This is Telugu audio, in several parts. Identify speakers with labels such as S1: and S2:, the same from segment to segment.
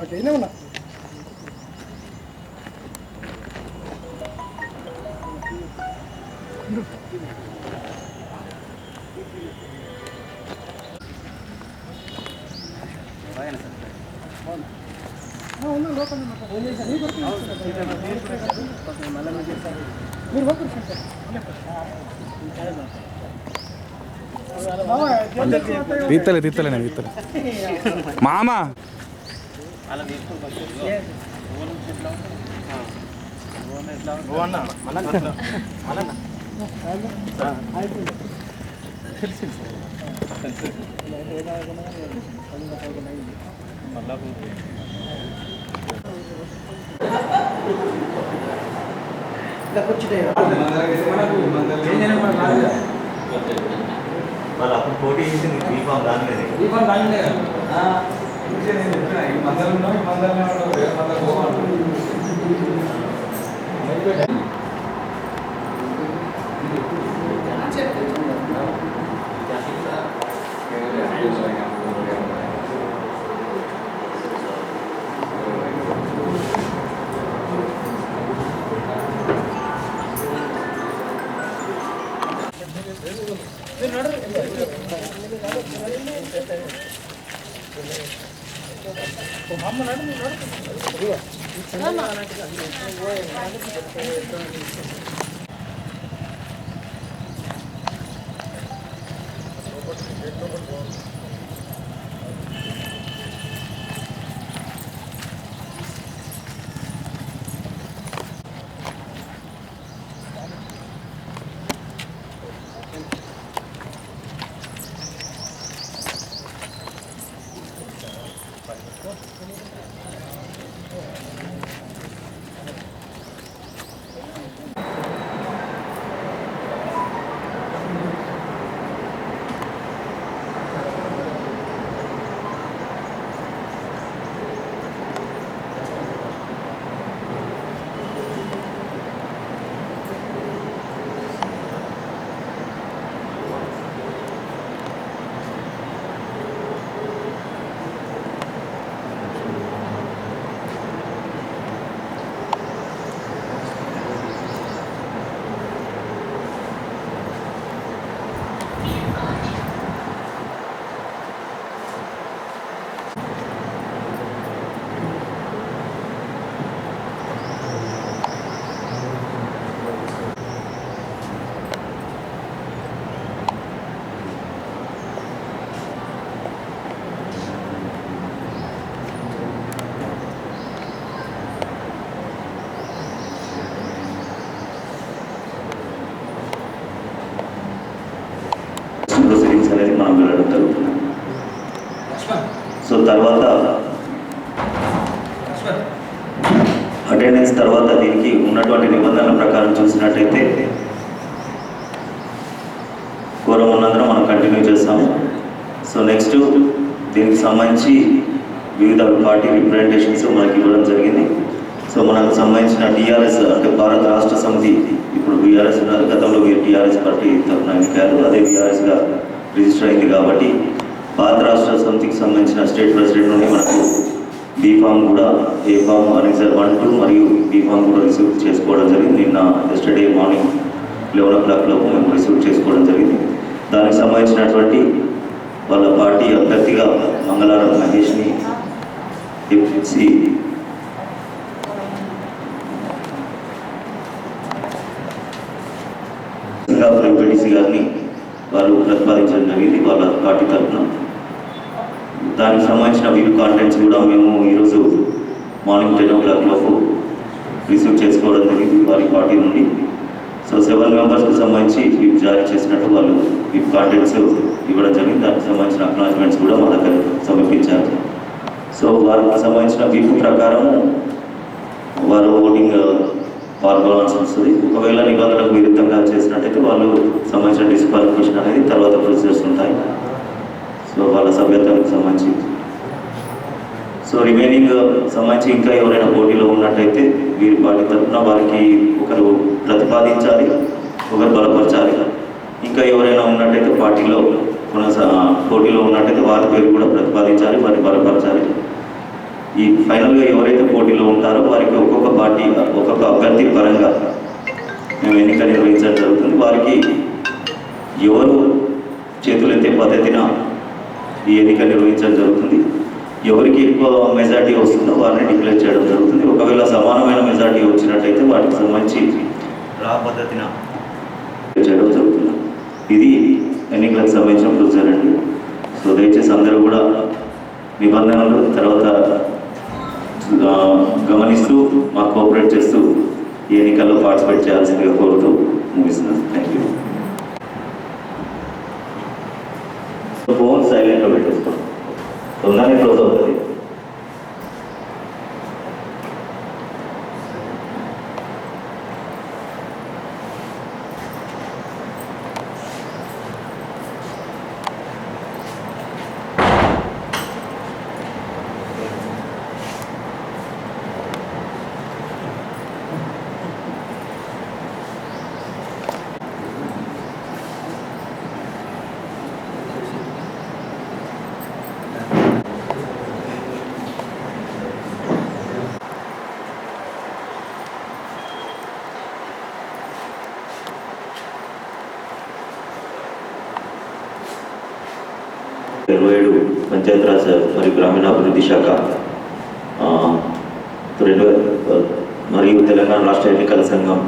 S1: అటైనా ఉన్నా
S2: తీత్తలే మామా
S3: వాళ్ళు అప్పుడు పోటీ చేసింది బీఫామ్ దాని ప్రొసీడింగ్స్ అనేది మనం వెళ్ళడం జరుగుతుంది. సో తర్వాత అటెండెన్స్ తర్వాత దీనికి ఉన్నటువంటి నిబంధనల ప్రకారం చూసినట్టయితే కోరం ఉన్నందున మనం కంటిన్యూ చేస్తాము. సో నెక్స్ట్ దీనికి సంబంధించి వివిధ పార్టీ రిప్రజెంటేషన్స్ మనకి ఇవ్వడం జరిగింది. సో మనకు సంబంధించిన టీఆర్ఎస్ అంటే భారత రాష్ట్ర సమితి ఇప్పుడు బీఆర్ఎస్ ఉన్నారు, గతంలో టీఆర్ఎస్ పార్టీ తరఫున ఎన్నికలు అదే బీఆర్ఎస్గా రిజిస్టర్ అయింది కాబట్టి భారత రాష్ట్ర సమితికి సంబంధించిన స్టేట్ ప్రెసిడెంట్ నుండి మనకు బీఫామ్ కూడా ఏ ఫామ్ అనెక్సర్ 1, 2 మరియు బీఫామ్ కూడా రిసీవ్ చేసుకోవడం జరిగింది. నిన్న ఎస్టర్డే మార్నింగ్ 11 o'clock లోపు మేము రిసీవ్ చేసుకోవడం జరిగింది. దానికి సంబంధించినటువంటి వాళ్ళ పార్టీ అభ్యర్థిగా మంగళవారం మహేష్ని ఎంపీసీ ఎంపీటీసీ గారిని వారు ప్రతిపాదించడం జరిగింది వాళ్ళ పార్టీ తరఫున. దానికి సంబంధించిన వీడియో కాంటెంట్స్ కూడా మేము ఈరోజు మార్నింగ్ 10 o'clock లోపు రిసీవ్ చేసుకోవడం జరిగింది వారి పార్టీ నుండి. సో 7 మెంబర్స్కి సంబంధించి విప్ జారీ చేసినట్టు వాళ్ళు విప్ కాంటెంట్స్ ఇవ్వడం జరిగింది. దానికి సంబంధించిన అక్నాలజ్మెంట్స్ కూడా మా దగ్గర సమర్పించారు. సో వారికి సంబంధించిన విప్ ప్రకారం వారు ఓటింగ్ పాల్గొనాల్సి వస్తుంది. ఒకవేళ నిబంధనలకు విరుద్ధంగా చేసినట్టయితే వాళ్ళు సంబంధించిన డిస్క్వాలిఫికేషన్ అనేది తర్వాత ప్రొసీజర్స్ ఉంటాయి. సో వాళ్ళ సభ్యత్వానికి సంబంధించి. సో రిమైనింగ్ సంబంధించి ఇంకా ఎవరైనా పోటీలో ఉన్నట్టయితే వీరి పార్టీ తరఫున వారికి ఒకరు ప్రతిపాదించాలి, ఒకరు బలపరచాలి. ఇంకా ఎవరైనా ఉన్నట్టయితే పార్టీలో పోటీలో ఉన్నట్టయితే వారి పేరు కూడా ప్రతిపాదించాలి, వారిని బలపరచాలి. ఈ ఫైనల్గా ఎవరైతే పోటీలో ఉంటారో వారికి ఒక్కొక్క పార్టీ ఒక్కొక్క అభ్యర్థి పరంగా మేము ఎన్నిక నిర్వహించడం జరుగుతుంది. వారికి ఎవరు చేతులెత్తే పద్ధతిన ఈ ఎన్నిక నిర్వహించడం జరుగుతుంది. ఎవరికి ఎక్కువ మెజార్టీ వస్తుందో వారిని డిక్లేర్ చేయడం జరుగుతుంది. ఒకవేళ సమానమైన మెజార్టీ వచ్చినట్టయితే వాటికి సంబంధించి రా పద్ధతిన చేయడం జరుగుతుంది. ఇది ఎన్నికలకు సంబంధించిన ప్రొసీజర్ అండి. సో దయచేసి అందరూ కూడా నిబంధనలు తర్వాత గమనిస్తూ మాకు కోఆపరేట్ చేస్తూ ఈ ఎన్నికల్లో పార్టిసిపేట్ చేయాల్సిందిగా కోరుతూ ముగిస్తున్నాను. Thank you. ఫోన్ సైలెంట్లో పెట్టేస్తాం, తొందరనే క్లోజ్ అవుతుంది. పంచాయతీరాజ్ మరియు గ్రామీణాభివృద్ధి శాఖ మరియు తెలంగాణ రాష్ట్ర ఎన్నికల సంఘం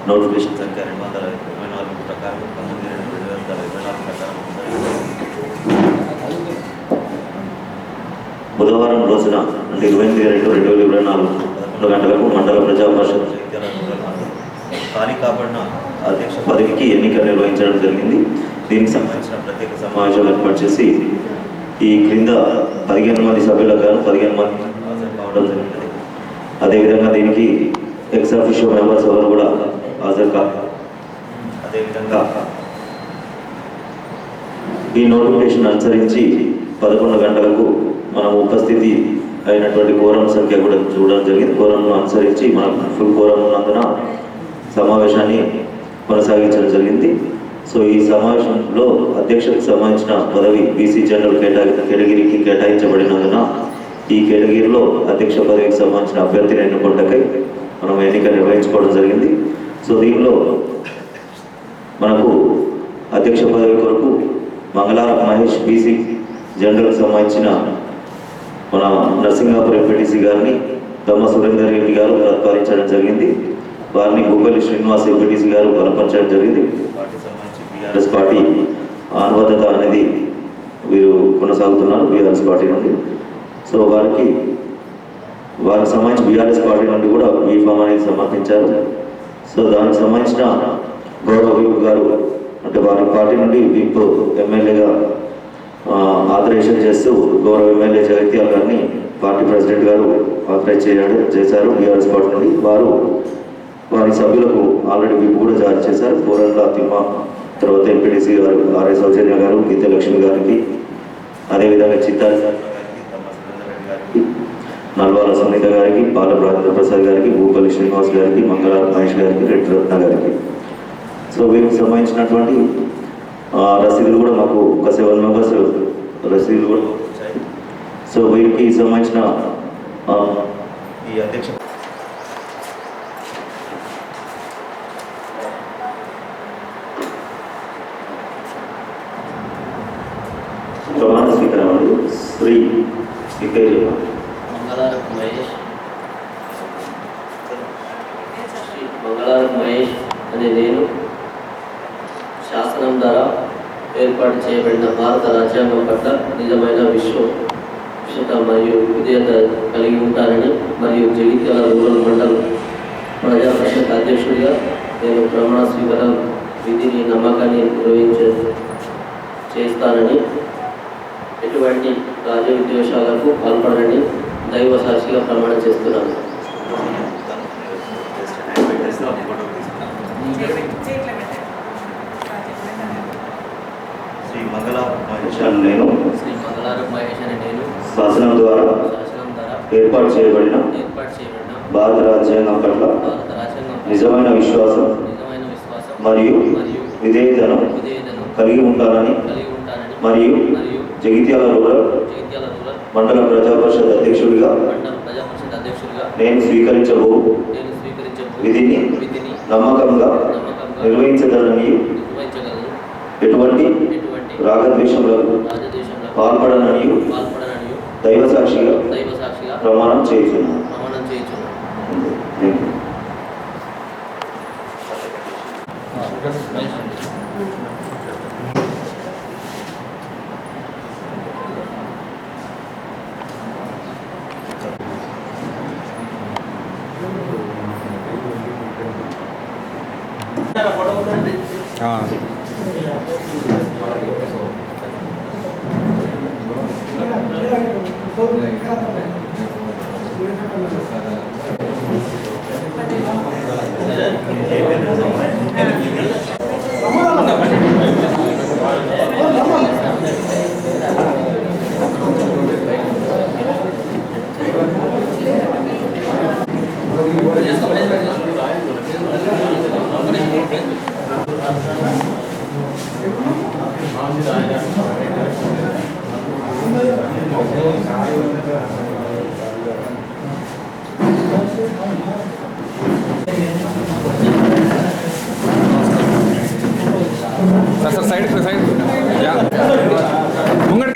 S3: నోటిఫికేషన్ సంఖ్య 224 ప్రకారం 19/2/2024 ప్రకారం బుధవారం రోజున అంటే 28/2/2024 11 గంటలకు మండల ప్రజా పరిషత్ ఖాళీ కాబడిన అధ్యక్ష పదవికి ఎన్నిక నిర్వహించడం జరిగింది. దీనికి సంబంధించిన ప్రత్యేక సమావేశాలు ఏర్పాటు చేసి ఈ క్రింద 15 మంది సభ్యులకు గాను 15 మంది హాజరు కావడం జరిగింది. అదేవిధంగా దీనికి ఎక్స్ ఆఫీషియో మెంబర్స్ ఎవరు కూడా హాజరు కాదు. అదేవిధంగా ఈ నోటిఫికేషన్ అనుసరించి 11 గంటలకు మనం ఉపస్థితి అయినటువంటి కోరం సంఖ్య కూడా చూడడం జరిగింది. కోరంను అనుసరించి మనం ఫుల్ కోరం ఉన్నందున సమావేశాన్ని కొనసాగించడం జరిగింది. సో ఈ సమావేశంలో అధ్యక్షతకు సంబంధించిన పదవి బీసీ జనరల్ కేటగిరీకి కేటాయించబడినందున ఈ కేటగిరీలో అధ్యక్ష పదవికి సంబంధించిన అభ్యర్థిని ఎన్నుకోవటకై మనం ఎన్నిక నిర్వహించుకోవడం జరిగింది. సో దీనిలో మనకు అధ్యక్ష పదవి కొరకు మంగళార మహేష్ బీసీ జనరల్కి సంబంధించిన మన నర్సింగాపూర్ ఎంపీటీసీ గారిని దమ్మ సురేందర్ రెడ్డి గారు ప్రతిపాదించడం జరిగింది. వారిని భూపల్లి శ్రీనివాస్ ఎంపీటీసీ గారు బలపరచడం జరిగింది. బీఆర్ఎస్ పార్టీ అనుబద్ధత అనేది వీరు కొనసాగుతున్నారు బీఆర్ఎస్ పార్టీ నుండి. సో వారికి సంబంధించి బీఆర్ఎస్ పార్టీ నుండి కూడా బీఫామ్ అనేది సమర్పించారు. సో దానికి సంబంధించిన గౌరవ విప్ గారు అంటే వారి పార్టీ నుండి విప్ ఎమ్మెల్యేగా ఆథరైజేషన్ చేస్తూ గౌరవ ఎమ్మెల్యే జగత్యాల్ గారిని పార్టీ ప్రెసిడెంట్ గారు ఆథరైజ్ చేశారు బీఆర్ఎస్ పార్టీ నుండి. వారి సభ్యులకు ఆల్రెడీ విప్ కూడా జారీ చేశారు. కోరంల తిమ్మ తర్వాత ఎంపీటీసీ గారు ఆర్ఐ సౌజన్య గారు, గీత లక్ష్మి గారికి, అదేవిధంగా చిత్తారి గారికి, నల్వాల సునీత గారికి, పాల రాజేంద్ర ప్రసాద్ గారికి, భూపల్లి శ్రీనివాస్ గారికి, మంగళార మహేష్ గారికి, రెడ్డి రత్న గారికి. సో వీరికి సంబంధించినటువంటి రసీదులు కూడా మాకు ఒక 7 మెంబర్స్ రసీదులు కూడా వచ్చాయి. సో వీరికి సంబంధించిన ఈ అధ్యక్ష ప్రమాణ స్వీకారాలు శ్రీ
S4: మంగళార మహేష్ అనే నేను శాసనం ద్వారా ఏర్పాటు చేయబడిన భారత రాజ్యాంగం పట్ల నిజమైన విశ్వత మరియు విధేయత కలిగి ఉంటానని మరియు జగిత్యాల రూరల్ మండల్ ప్రజా పరిషత్ అధ్యక్షుడిగా నేను ప్రమాణ స్వీకారం విధిని నమ్మకాన్ని చేస్తానని, ఎటువంటి రాజ విద్వేషాలకు పాల్పడని దైవ సాక్షిగా ప్రమాణం చేస్తున్నాను. శ్రీ
S3: మంగళారం మహేష్ అని నేను
S4: శ్రీ మంగళారం మహేష్ అని నేను
S3: శాసనం ద్వారా ఏర్పాటు చేయబడిన భారత రాజ్యాంగం పట్ల నిజమైన విశ్వాసం మరియు విధేయతను కలిగి ఉంటానని మరియు జగిత్యాల రూరల్ మండల ప్రజా పరిషత్ అధ్యక్షుడిగా నేను స్వీకరించబో విధిని నమ్మకంగా నిర్వహించగలని ఎటువంటి రాగద్వేషములకు పాల్పడనని దైవ సాక్షిగా ప్రమాణం చేస్తున్నాను.
S2: सर साइड या मुंगड़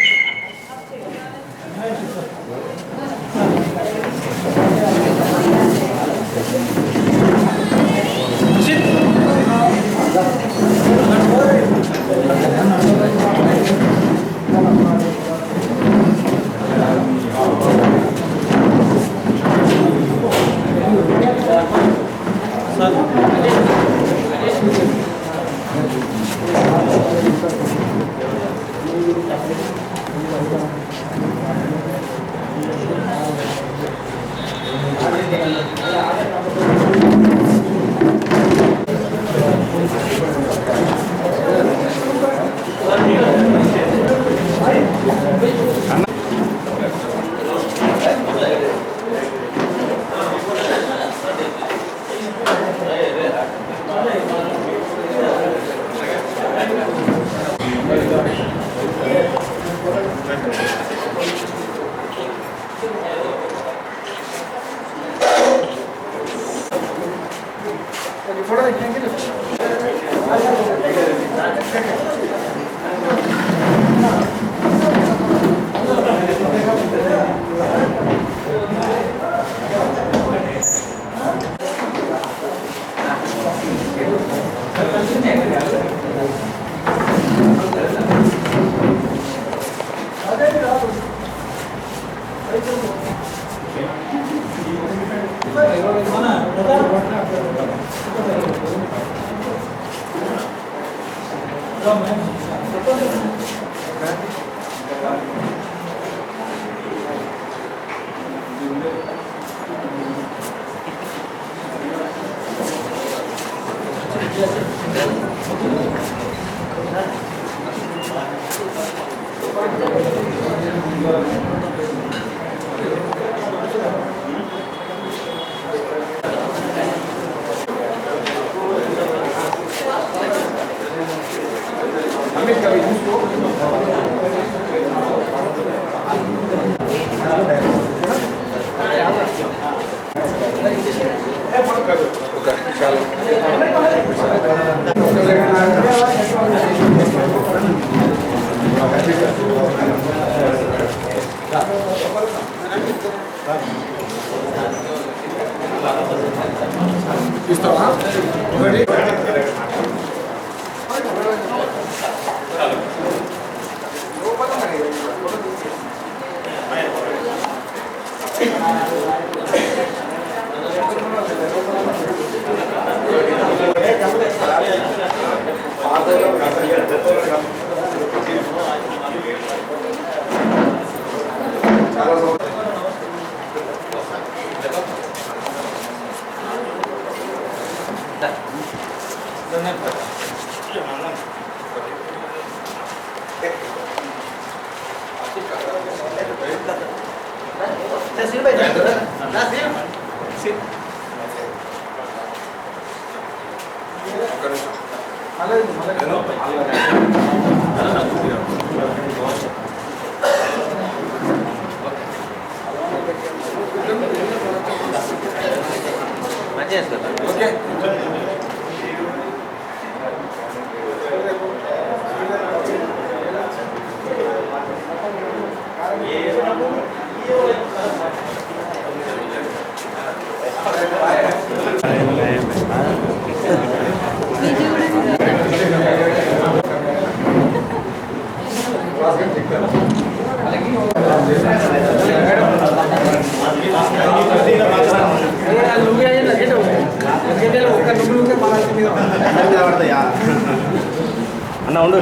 S5: అన్న ఉండు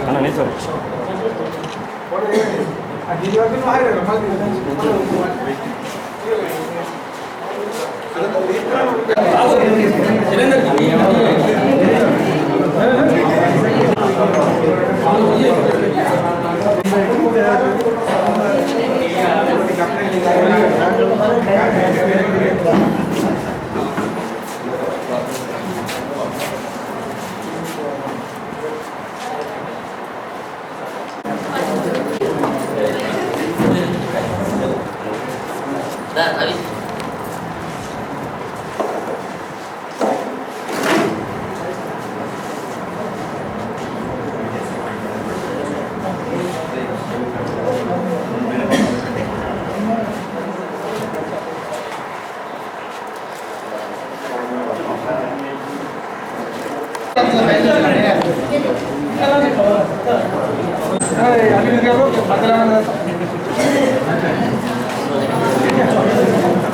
S5: అన్న నేను సార్
S1: అభివృద్ధి